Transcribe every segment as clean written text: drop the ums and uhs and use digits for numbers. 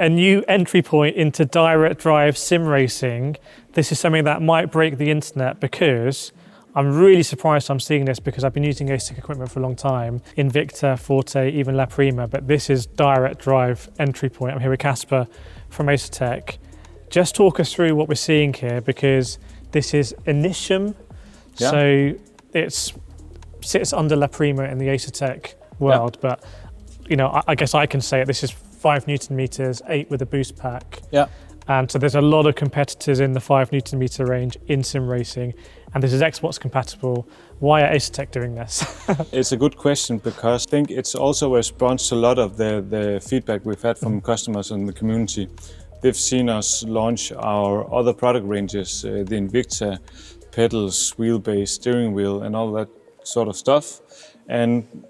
a new entry point into direct drive sim racing. This is something that might break the internet, because I'm really surprised I'm seeing this, because I've been using Asetek equipment for a long time, Invicta, Forte, even La Prima, but this is direct drive entry point. I'm here with Casper from Asetek. Just talk us through what we're seeing here, because this is Initium, so it sits under La Prima in the Asetek world, but you know, I guess I can say it, this is 5 Newton meters, 8 with a boost pack. And so there's a lot of competitors in the 5 Newton meter range in sim racing, and this is Xbox compatible. Why are Asetek doing this? It's a good question, because I think it's also a response to a lot of the feedback we've had from customers in the community. They've seen us launch our other product ranges, the Invicta, pedals, wheelbase, steering wheel, and all that sort of stuff. And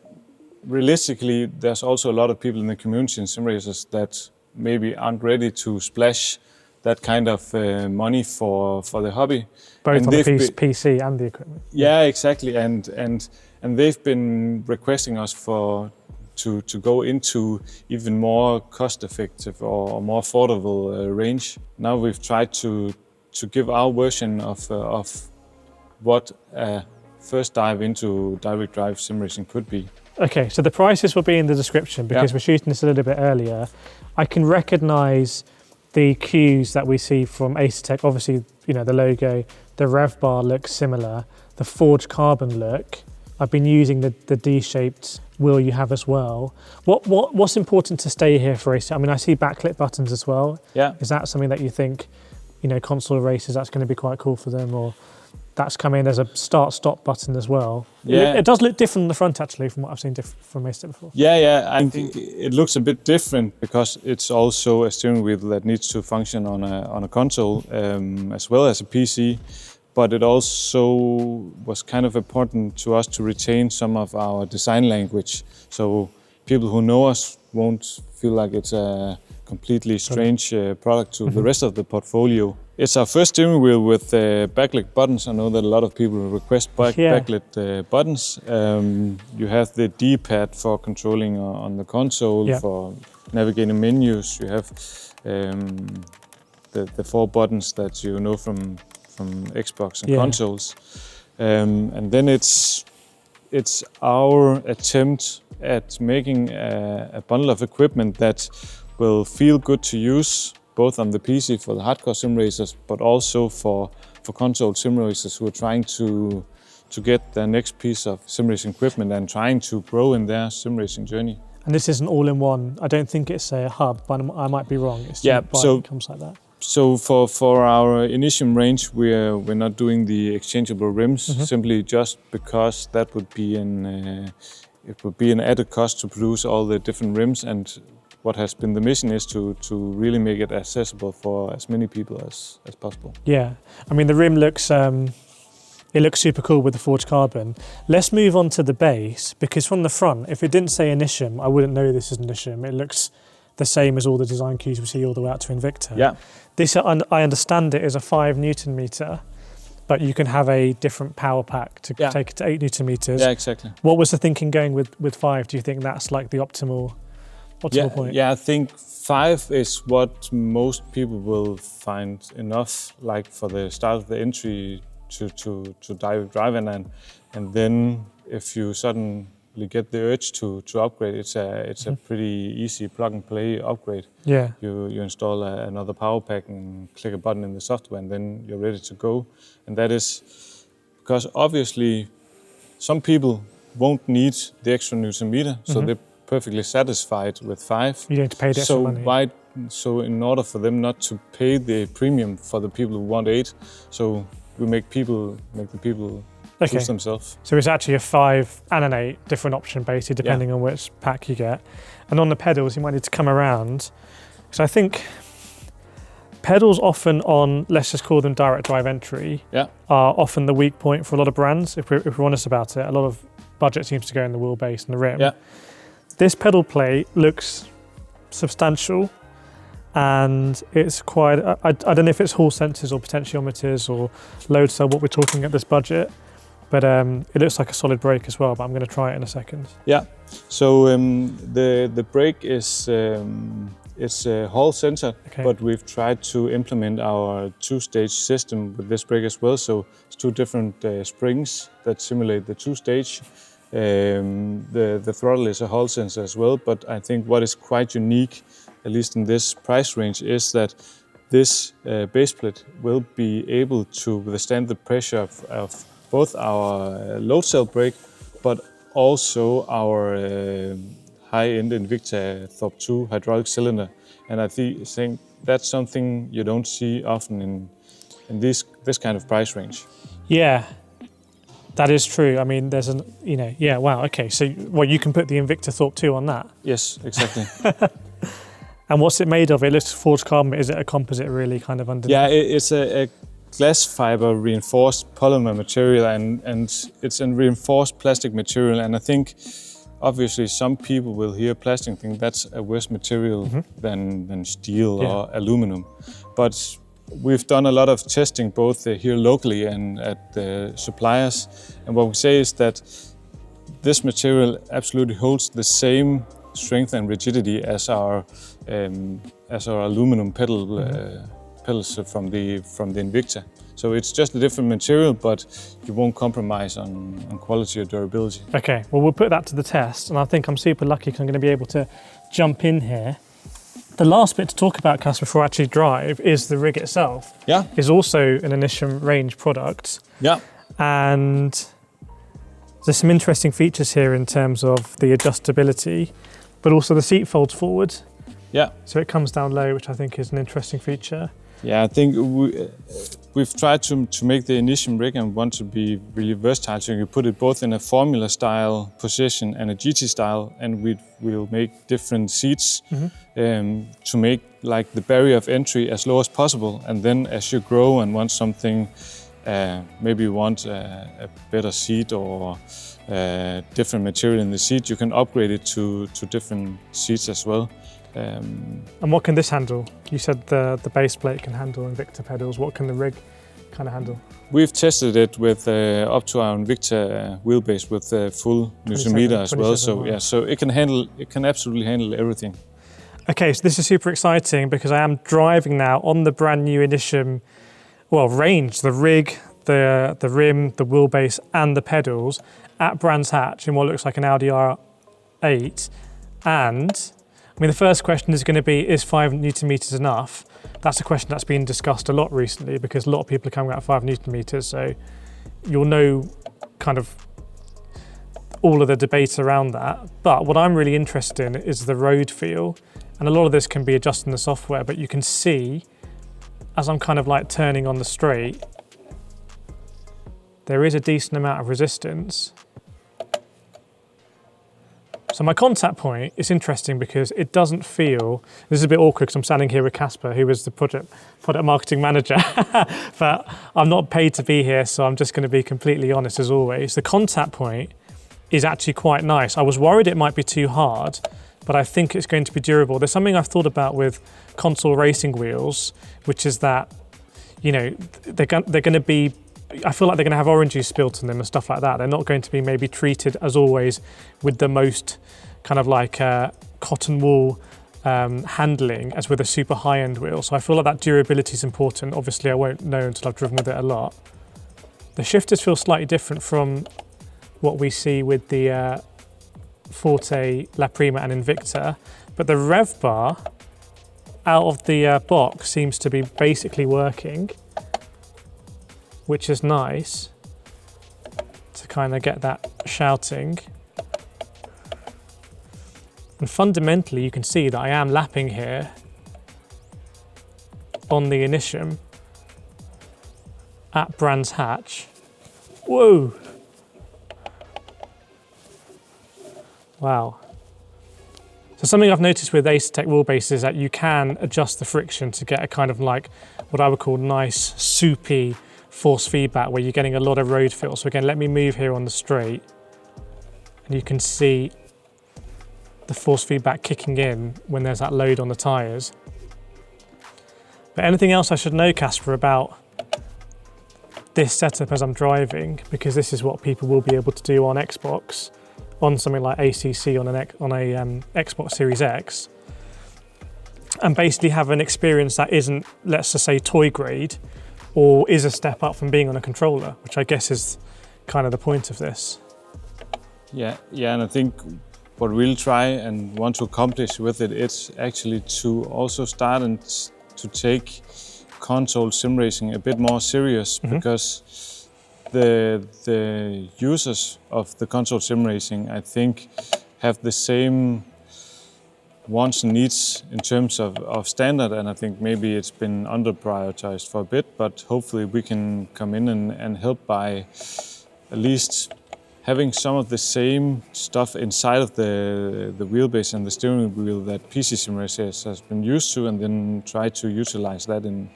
realistically, there's also a lot of people in the community and sim racers that maybe aren't ready to splash that kind of money for the hobby. Both and on the PC and the equipment. Yeah, exactly. And they've been requesting us to go into even more cost-effective or more affordable range. Now we've tried to give our version of what a first dive into direct drive sim racing could be. Okay, so the prices will be in the description, because we're shooting this a little bit earlier. I can recognise the cues that we see from Asetek. Obviously, you know, the logo, the rev bar looks similar, the forged carbon look. I've been using the D-shaped wheel you have as well. What's important to stay here for Asetek? I mean, I see backlit buttons as well. Yeah. Is that something that you think, you know, console races, that's going to be quite cool for them, or that's coming? There's a start-stop button as well. Yeah. It does look different on the front, actually, from what I've seen from Asetek before. Yeah, I think it looks a bit different, because it's also a steering wheel that needs to function on a console as well as a PC. But it also was kind of important to us to retain some of our design language, so people who know us won't feel like it's a completely strange product to the rest of the portfolio. It's our first steering wheel with backlit buttons. I know that a lot of people request backlit buttons. You have the D-pad for controlling on the console, for navigating menus. You have the 4 buttons that you know from Xbox and consoles. And then it's our attempt at making a bundle of equipment that will feel good to use, both on the PC for the hardcore sim racers, but also for console sim racers who are trying to get their next piece of sim racing equipment and trying to grow in their sim racing journey. And this isn't all-in-one. I don't think it's a hub, but I might be wrong. It's so it comes like that. So for our Initium range, we're not doing the exchangeable rims, simply just because that would be an added cost to produce all the different rims. And what has been the mission is to really make it accessible for as many people as possible. Yeah, I mean, the rim looks it looks super cool with the forged carbon. Let's move on to the base, because from the front, if it didn't say Initium, I wouldn't know this is Initium. It looks the same as all the design cues we see all the way out to Invicta. Yeah. This, I understand it is a 5 Newton meter, but you can have a different power pack to take it to 8 Newton meters. Yeah, exactly. What was the thinking going with 5? Do you think that's like the optimal point? Yeah, I think 5 is what most people will find enough, like for the start of the entry to direct drive, and then if you suddenly get the urge to upgrade, it's a pretty easy plug and play upgrade. Yeah. You install another power pack and click a button in the software, and then you're ready to go. And that is because obviously some people won't need the extra Newton meter, so they're perfectly satisfied with 5. You don't have to pay the extra money. So in order for them not to pay the premium for the people who want 8, so we make the people choose themselves. So it's actually a 5 and an 8, different option basically depending on which pack you get. And on the pedals, you might need to come around. So I think pedals often on, let's just call them direct drive entry, are often the weak point for a lot of brands. If we're honest about it, a lot of budget seems to go in the wheelbase and the rim. Yeah. This pedal plate looks substantial, and it's quite, I don't know if it's hall sensors or potentiometers or load cell, what we're talking at this budget, but it looks like a solid brake as well, but I'm going to try it in a second. Yeah, so the brake is It's a Hall sensor, but we've tried to implement our two-stage system with this brake as well. So it's two different springs that simulate the two-stage. The throttle is a Hall sensor as well, but I think what is quite unique, at least in this price range, is that this base plate will be able to withstand the pressure of both our load cell brake, but also our high-end Invicta Thorp 2 hydraulic cylinder. And I think that's something you don't see often in this kind of price range. Yeah, that is true. I mean, there's an, yeah, wow, okay. So, well, you can put the Invicta Thorp 2 on that? Yes, exactly. And what's it made of? It looks forged carbon. Is it a composite really kind of underneath? Yeah, it's a glass fiber reinforced polymer material, and it's a reinforced plastic material. And I think obviously some people will hear plastic and think that's a worse material than steel or aluminum. But we've done a lot of testing both here locally and at the suppliers. And what we say is that this material absolutely holds the same strength and rigidity as our aluminum pedals from the Invicta. So it's just a different material, but you won't compromise on quality or durability. Okay, well, we'll put that to the test, and I think I'm super lucky because I'm going to be able to jump in here. The last bit to talk about, Casper, before I actually drive, is the rig itself. Yeah. It's also an Initium range product. Yeah. And there's some interesting features here in terms of the adjustability, but also the seat folds forward. Yeah. So it comes down low, which I think is an interesting feature. Yeah, I think we've tried to make the Initium rig and want to be really versatile. So you put it both in a Formula style position and a GT style, and we'll make different seats to make like the barrier of entry as low as possible. And then as you grow and want something, maybe you want a better seat or different material in the seat, you can upgrade it to different seats as well. And what can this handle? You said the base plate can handle Invicta pedals. What can the rig kind of handle? We've tested it with up to our Invicta wheelbase with full Newton meter as well. So yeah, so it can absolutely handle everything. Okay, so this is super exciting because I am driving now on the brand new Initium, range, the rig, the rim, the wheelbase, and the pedals at Brands Hatch in what looks like an Audi R8, and I mean, the first question is going to be, is 5 Newton meters enough? That's a question that's been discussed a lot recently because a lot of people are coming out 5 Newton meters. So you'll know kind of all of the debate around that. But what I'm really interested in is the road feel. And a lot of this can be adjusted in the software, but you can see as I'm kind of like turning on the straight, there is a decent amount of resistance. So my contact point is interesting because it doesn't feel, this is a bit awkward because I'm standing here with Casper, who is the product marketing manager, but I'm not paid to be here, so I'm just going to be completely honest as always. The contact point is actually quite nice. I was worried it might be too hard, but I think it's going to be durable. There's something I've thought about with console racing wheels, which is that, they're going to be, I feel like they're going to have orange juice spilt on them and stuff like that. They're not going to be maybe treated, as always, with the most kind of like cotton wool handling as with a super high-end wheel. So I feel like that durability is important. Obviously, I won't know until I've driven with it a lot. The shifters feel slightly different from what we see with the Forte, La Prima and Invicta, but the rev bar out of the box seems to be basically working, which is nice to kind of get that shouting. And fundamentally, you can see that I am lapping here on the Initium at Brands Hatch. Whoa! Wow. So something I've noticed with Asetek wheelbases is that you can adjust the friction to get a kind of like what I would call nice, soupy force feedback where you're getting a lot of road feel. So again, let me move here on the straight and you can see the force feedback kicking in when there's that load on the tyres. But anything else I should know, Casper, about this setup as I'm driving, because this is what people will be able to do on Xbox, on something like ACC on a Xbox Series X. and basically have an experience that isn't, let's just say, toy grade, or is a step up from being on a controller, which I guess is kind of the point of this. Yeah, and I think what we'll try and want to accomplish with it is actually to also start and to take console sim racing a bit more serious, because the users of the console sim racing, I think, have the same wants and needs in terms of standard, and I think maybe it's been under prioritized for a bit, but hopefully we can come in and help by at least having some of the same stuff inside of the wheelbase and the steering wheel that PC sim racers has been used to, and then try to utilize that in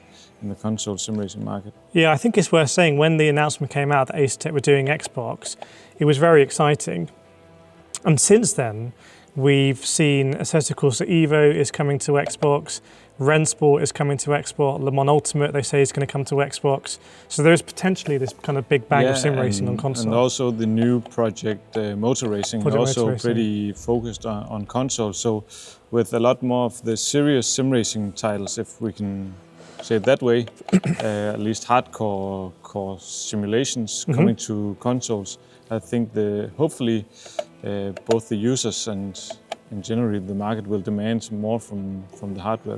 the console sim racing market. Yeah, I think it's worth saying when the announcement came out that Asetek were doing Xbox, it was very exciting. And since then, we've seen Asetek Evo is coming to Xbox, Rennsport is coming to Xbox, Le Mans Ultimate they say is going to come to Xbox. So there is potentially this kind of big bang of sim racing on console. And also the new project Motor Racing, pretty focused on console. So with a lot more of the serious sim racing titles, if we can say it that way, at least hardcore simulations coming to consoles, I think hopefully both the users and generally the market will demand more from the hardware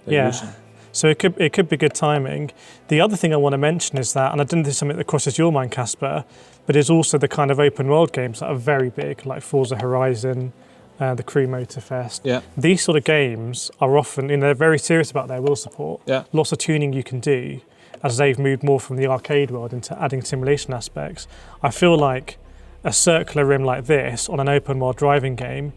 they're using. So it could be good timing. The other thing I want to mention is that, and I don't think it's something that crosses your mind, Casper, but it's also the kind of open world games that are very big, like Forza Horizon, the Crew Motorfest. Yeah. These sort of games are often, they're very serious about their wheel support. Yeah. Lots of tuning you can do as they've moved more from the arcade world into adding simulation aspects. I feel like a circular rim like this on an open world driving game,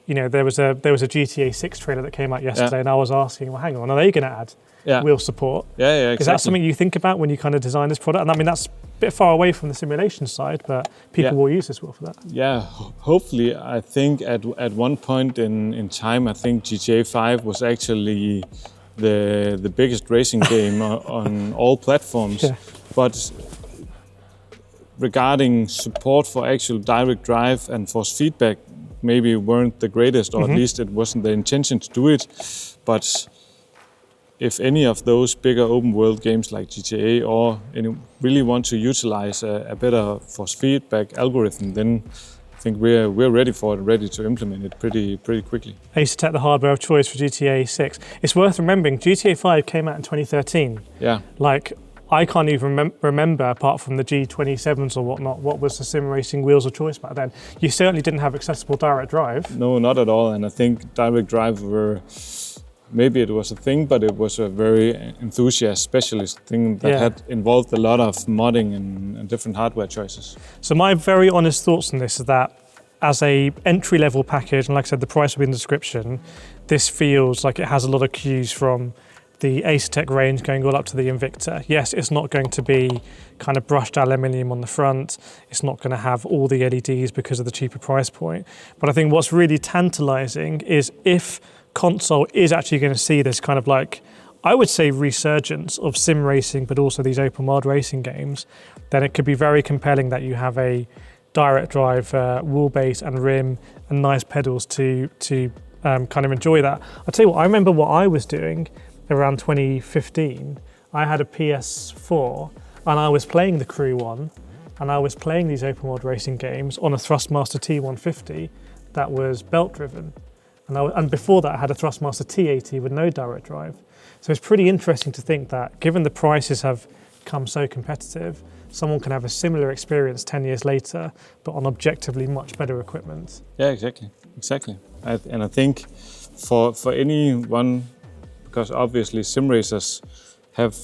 there was a GTA 6 trailer that came out yesterday, and I was asking, well, hang on, are they going to add wheel support? Yeah, exactly. Is that something you think about when you kind of design this product? And I mean, that's a bit far away from the simulation side, but people will use this wheel for that. Yeah, hopefully. I think at one point in time, I think GTA 5 was actually the biggest racing game on all platforms. Yeah. But regarding support for actual direct drive and force feedback, maybe weren't the greatest, or at least it wasn't the intention to do it. But if any of those bigger open world games like GTA or really want to utilize a better force feedback algorithm, then I think we're ready for it, ready to implement it pretty quickly. Asetek, the hardware of choice for GTA 6. It's worth remembering, GTA 5 came out in 2013. Yeah. I can't even remember, apart from the G27s or whatnot, what was the sim racing wheels of choice back then. You certainly didn't have accessible direct drive. No, not at all. And I think direct drive maybe it was a thing, but it was a very enthusiast specialist thing that had involved a lot of modding and different hardware choices. So my very honest thoughts on this is that as a entry-level package, and like I said, the price will be in the description, this feels like it has a lot of cues from the Asetek range going all up to the Invicta. Yes, it's not going to be kind of brushed aluminium on the front. It's not going to have all the LEDs because of the cheaper price point. But I think what's really tantalizing is if console is actually going to see this kind of I would say resurgence of sim racing, but also these open world racing games, then it could be very compelling that you have a direct drive wheelbase and rim and nice pedals to kind of enjoy that. I'll tell you what, I remember what I was doing around 2015. I had a PS4 and I was playing the Crew one, and I was playing these open world racing games on a Thrustmaster T150 that was belt driven. And before that I had a Thrustmaster T80 with no direct drive. So it's pretty interesting to think that given the prices have come so competitive, someone can have a similar experience 10 years later, but on objectively much better equipment. Yeah, exactly. And I think for anyone, because obviously sim racers have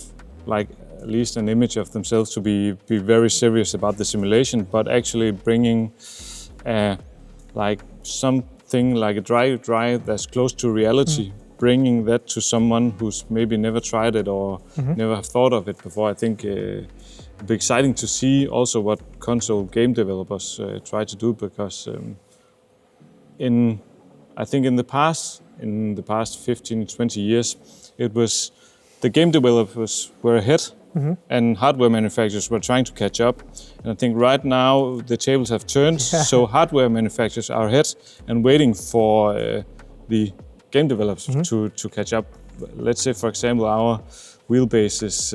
at least an image of themselves to be very serious about the simulation, but actually bringing something like a drive that's close to reality, bringing that to someone who's maybe never tried it or never have thought of it before. I think it'd be exciting to see also what console game developers try to do, because I think in the past 15, 20 years, it was the game developers were ahead and hardware manufacturers were trying to catch up. And I think right now the tables have turned, so hardware manufacturers are ahead and waiting for the game developers to catch up. Let's say, for example, our wheelbases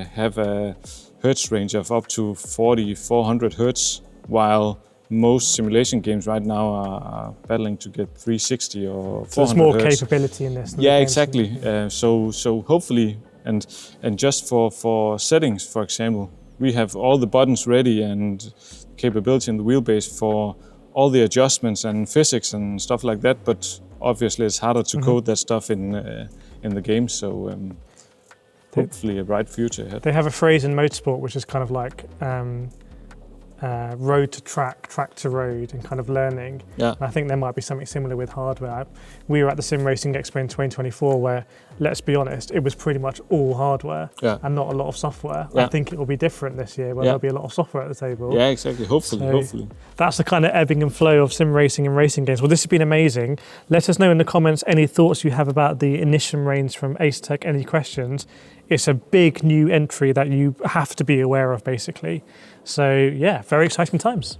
have a hertz range of up to 400 hertz, while most simulation games right now are battling to get 360 or 400 So there's more hertz. capability in this. Yeah, exactly. So hopefully, and just for settings, for example, we have all the buttons ready and capability in the wheelbase for all the adjustments and physics and stuff like that. But obviously, it's harder to code that stuff in the game. So hopefully, a bright future ahead. They have a phrase in motorsport which is kind of like road to track, track to road, and kind of learning. Yeah. And I think there might be something similar with hardware. We were at the Sim Racing Expo in 2024 where, let's be honest, it was pretty much all hardware and not a lot of software. Yeah. I think it will be different this year where there'll be a lot of software at the table. Yeah, exactly. Hopefully. That's the kind of ebbing and flow of sim racing and racing games. Well, this has been amazing. Let us know in the comments any thoughts you have about the Initium range from Asetek, any questions. It's a big new entry that you have to be aware of, basically. So yeah, very exciting times.